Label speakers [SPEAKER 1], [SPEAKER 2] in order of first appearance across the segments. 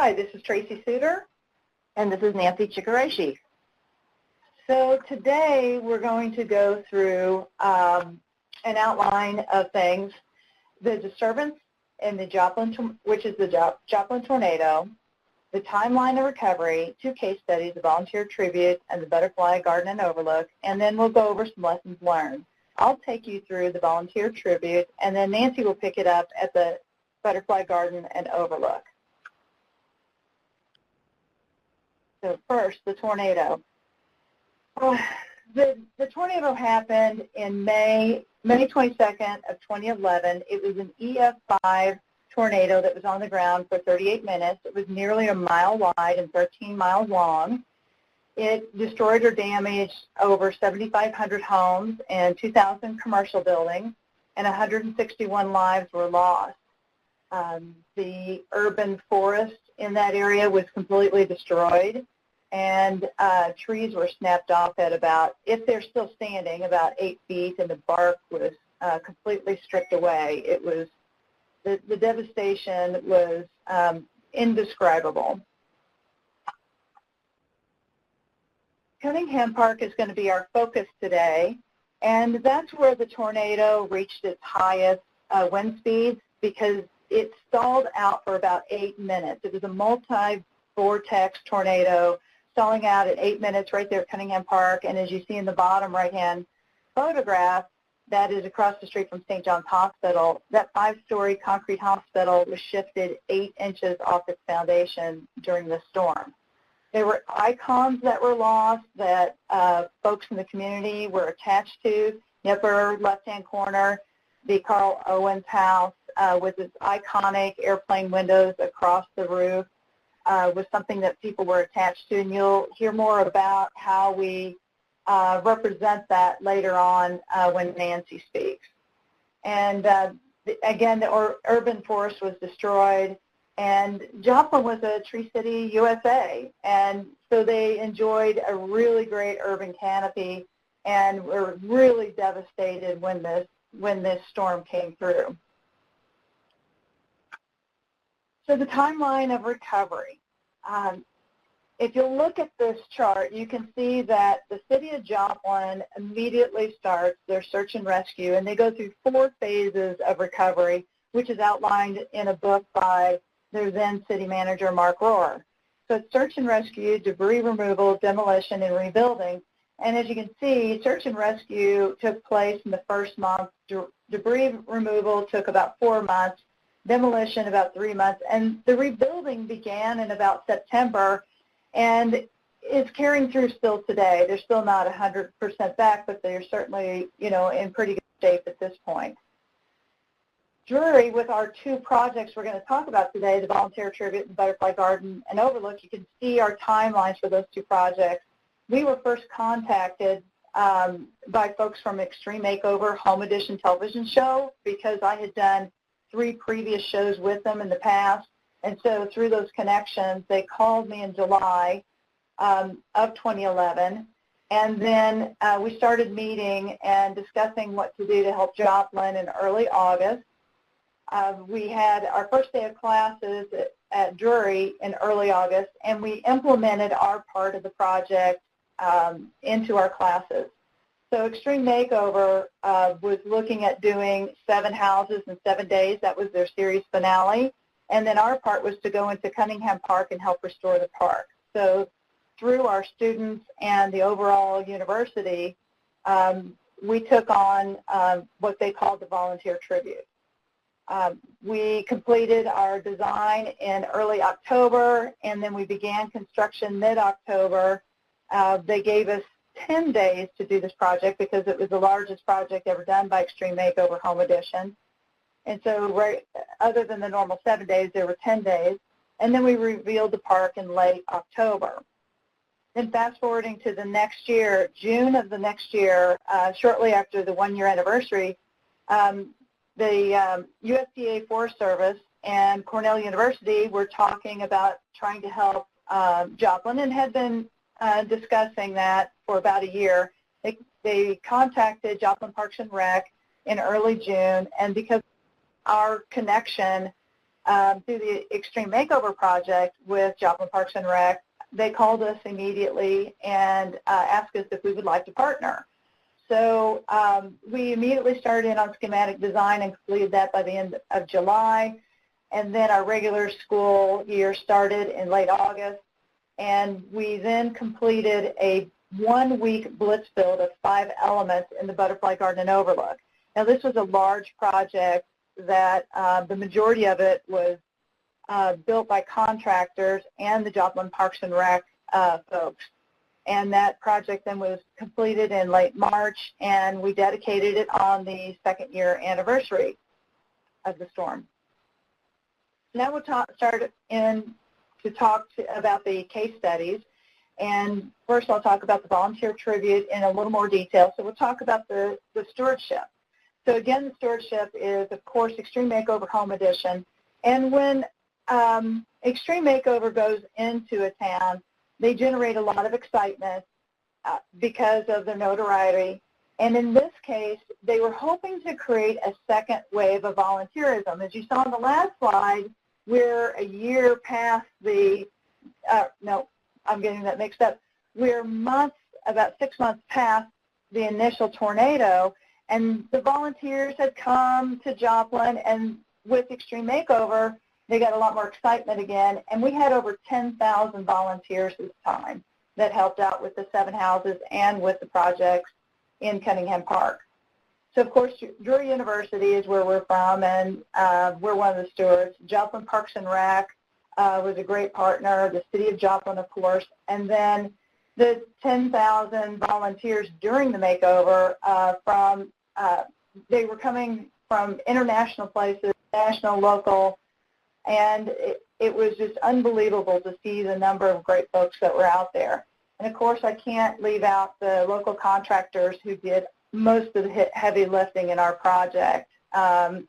[SPEAKER 1] Hi, this is Traci Sooter.
[SPEAKER 2] And this is Nancy Chikaraishi.
[SPEAKER 1] So today we're going to go through an outline of things. The disturbance in the Joplin, which is the Joplin tornado, the timeline of recovery, 2 case studies, the volunteer tribute and the butterfly garden and overlook, and then we'll go over some lessons learned. I'll take you through the volunteer tribute, and then Nancy will pick it up at the butterfly garden and overlook. So first, the tornado. The tornado happened in May 22nd of 2011. It was an EF5 tornado that was on the ground for 38 minutes. It was nearly a mile wide and 13 miles long. It destroyed or damaged over 7,500 homes and 2,000 commercial buildings, and 161 lives were lost. The urban forest in that area was completely destroyed, and trees were snapped off at about, if they're still standing, about 8 feet, and the bark was completely stripped away. It was, the devastation was indescribable. Cunningham Park is going to be our focus today, and that's where the tornado reached its highest wind speeds, because it stalled out for about 8 minutes. It was a multi-vortex tornado stalling out at 8 minutes right there at Cunningham Park, and as you see in the bottom right-hand photograph, that is across the street from St. John's Hospital. That 5-story concrete hospital was shifted 8 inches off its foundation during the storm. There were icons that were lost that folks in the community were attached to. The upper left-hand corner, the Carl Owens house with its iconic airplane windows across the roof was something that people were attached to, and you'll hear more about how we represent that later on when Nancy speaks. And again, the urban forest was destroyed, and Joplin was a Tree City, USA, and so they enjoyed a really great urban canopy and were really devastated when this storm came through. So the timeline of recovery. If you look at this chart, you can see that the city of Joplin immediately starts their search and rescue, and they go through 4 phases of recovery, which is outlined in a book by their then city manager, Mark Rohr. So it's search and rescue, debris removal, demolition, and rebuilding. And as you can see, search and rescue took place in the first month. Debris removal took about 4 months, demolition about 3 months, and the rebuilding began in about September, and it's carrying through still today. They're still not 100% back, but they're certainly, in pretty good shape at this point. Drury, with our 2 projects we're going to talk about today, the volunteer tribute and butterfly garden and overlook, you can see our timelines for those 2 projects. We were first contacted by folks from Extreme Makeover Home Edition television show, because I had done 3 previous shows with them in the past, and so through those connections, they called me in July of 2011, and then we started meeting and discussing what to do to help Joplin in early August. We had our first day of classes at Drury in early August, and we implemented our part of the project into our classes. So Extreme Makeover was looking at doing 7 houses in 7 days. That was their series finale. And then our part was to go into Cunningham Park and help restore the park. So through our students and the overall university, we took on what they called the volunteer tribute. We completed our design in early October, and then we began construction mid-October. They gave us 10 days to do this project because it was the largest project ever done by Extreme Makeover Home Edition. And so other than the normal 7 days, there were 10 days. And then we revealed the park in late October. Then fast forwarding to the next year, June of the next year, shortly after the 1-year anniversary, the USDA Forest Service and Cornell University were talking about trying to help Joplin, and had been discussing that for about a year. They contacted Joplin Parks and Rec in early June, and because our connection through the Extreme Makeover Project with Joplin Parks and Rec, they called us immediately and asked us if we would like to partner. So we immediately started in on schematic design and completed that by the end of July. And then our regular school year started in late August. And we then completed a one-week blitz build of 5 elements in the Butterfly Garden and Overlook. Now, this was a large project that the majority of it was built by contractors and the Joplin Parks and Rec folks. And that project then was completed in late March, and we dedicated it on the 2nd year anniversary of the storm. Now we'll start in to talk about the case studies. And first I'll talk about the volunteer tribute in a little more detail. So we'll talk about the stewardship. So again, the stewardship is, of course, Extreme Makeover Home Edition. And when Extreme Makeover goes into a town, they generate a lot of excitement because of their notoriety. And in this case, they were hoping to create a second wave of volunteerism. As you saw on the last slide, we're a year past the, no, I'm getting that mixed up. We're about 6 months past the initial tornado, and the volunteers had come to Joplin, and with Extreme Makeover, they got a lot more excitement again, and we had over 10,000 volunteers this time that helped out with the 7 houses and with the projects in Cunningham Park. So, of course, Drury University is where we're from, and we're one of the stewards. Joplin Parks and Rec was a great partner, the City of Joplin, of course, and then the 10,000 volunteers during the makeover they were coming from international places, national, local, and it was just unbelievable to see the number of great folks that were out there. And, of course, I can't leave out the local contractors who did most of the heavy lifting in our project and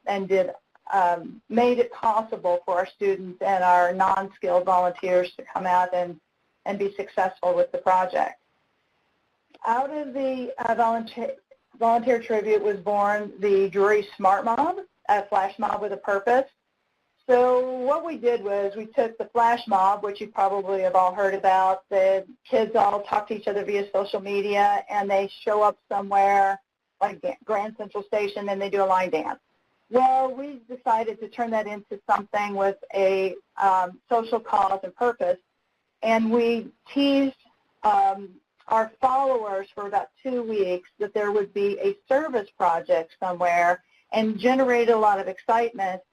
[SPEAKER 1] made it possible for our students and our non-skilled volunteers to come out and be successful with the project. Out of the volunteer tribute was born the Drury Smart Mob, a flash mob with a purpose. So what we did was we took the flash mob, which you probably have all heard about. The kids all talk to each other via social media, and they show up somewhere like Grand Central Station, and they do a line dance. Well, we decided to turn that into something with a social cause and purpose, and we teased our followers for about 2 weeks that there would be a service project somewhere and generated a lot of excitement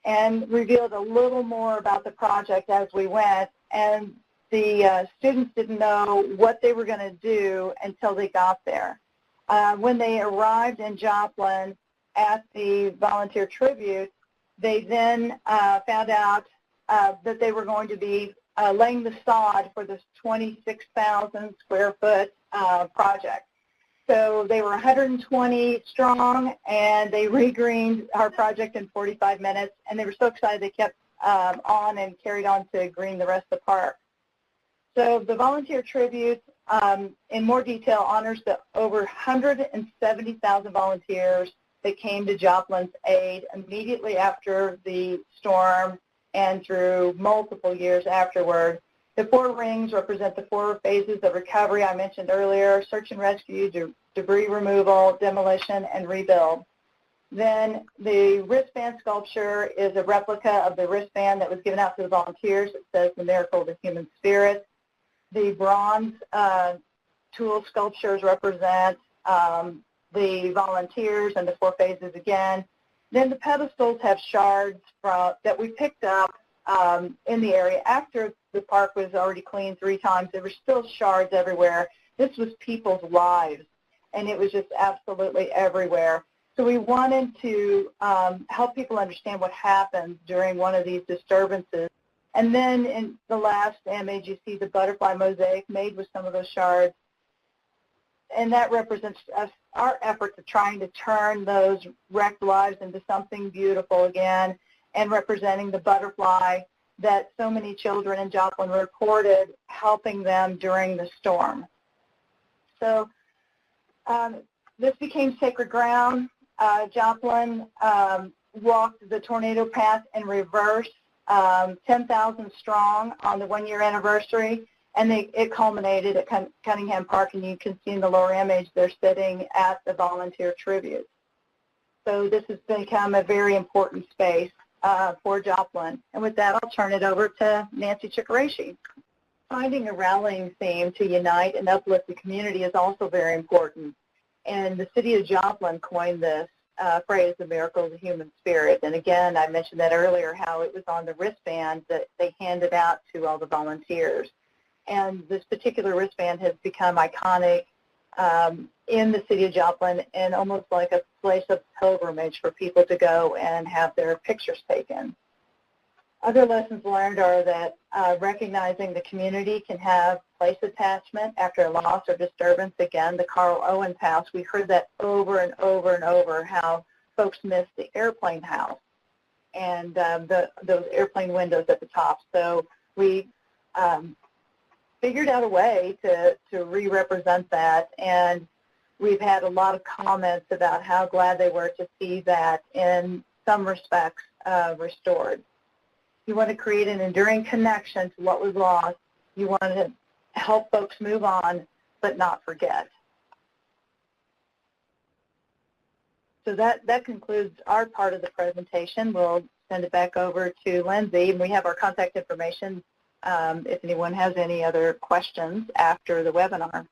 [SPEAKER 1] and revealed a little more about the project as we went. And the students didn't know what they were going to do until they got there. When they arrived in Joplin at the volunteer tribute, they then found out that they were going to be laying the sod for this 26,000 square foot project. So they were 120 strong, and they regreened our project in 45 minutes, and they were so excited they kept on and carried on to green the rest of the park. So the volunteer tribute, in more detail, honors the over 170,000 volunteers that came to Joplin's aid immediately after the storm and through multiple years afterward. The 4 rings represent the 4 phases of recovery I mentioned earlier: search and rescue, debris removal, demolition, and rebuild. Then the wristband sculpture is a replica of the wristband that was given out to the volunteers. It says the miracle of the human spirit. The bronze tool sculptures represent the volunteers and the 4 phases again. Then the pedestals have shards that we picked up in the area. After the park was already cleaned 3 times, there were still shards everywhere. This was people's lives, and it was just absolutely everywhere. So we wanted to help people understand what happens during one of these disturbances. And then in the last image, you see the butterfly mosaic made with some of those shards. And that represents our efforts of trying to turn those wrecked lives into something beautiful again, and representing the butterfly that so many children in Joplin reported helping them during the storm. So this became sacred ground. Joplin walked the tornado path in reverse, 10,000 strong on the 1-year anniversary, and it culminated at Cunningham Park, and you can see in the lower image they're sitting at the volunteer tribute. So this has become a very important space for Joplin. And with that, I'll turn it over to Nancy Chikaraishi. Finding a rallying theme to unite and uplift the community is also very important. And the city of Joplin coined this phrase, the miracle of the human spirit. And again, I mentioned that earlier, how it was on the wristband that they handed out to all the volunteers. And this particular wristband has become iconic in the city of Joplin and almost like a place of pilgrimage for people to go and have their pictures taken. Other lessons learned are that recognizing the community can have place attachment after a loss or disturbance. Again, the Carl Owens house, we heard that over and over and over, how folks miss the airplane house and those airplane windows at the top. So we figured out a way to re-represent that, and we've had a lot of comments about how glad they were to see that in some respects restored. You want to create an enduring connection to what was lost. You want to help folks move on, but not forget. So that concludes our part of the presentation. We'll send it back over to Lindsay, and we have our contact information if anyone has any other questions after the webinar.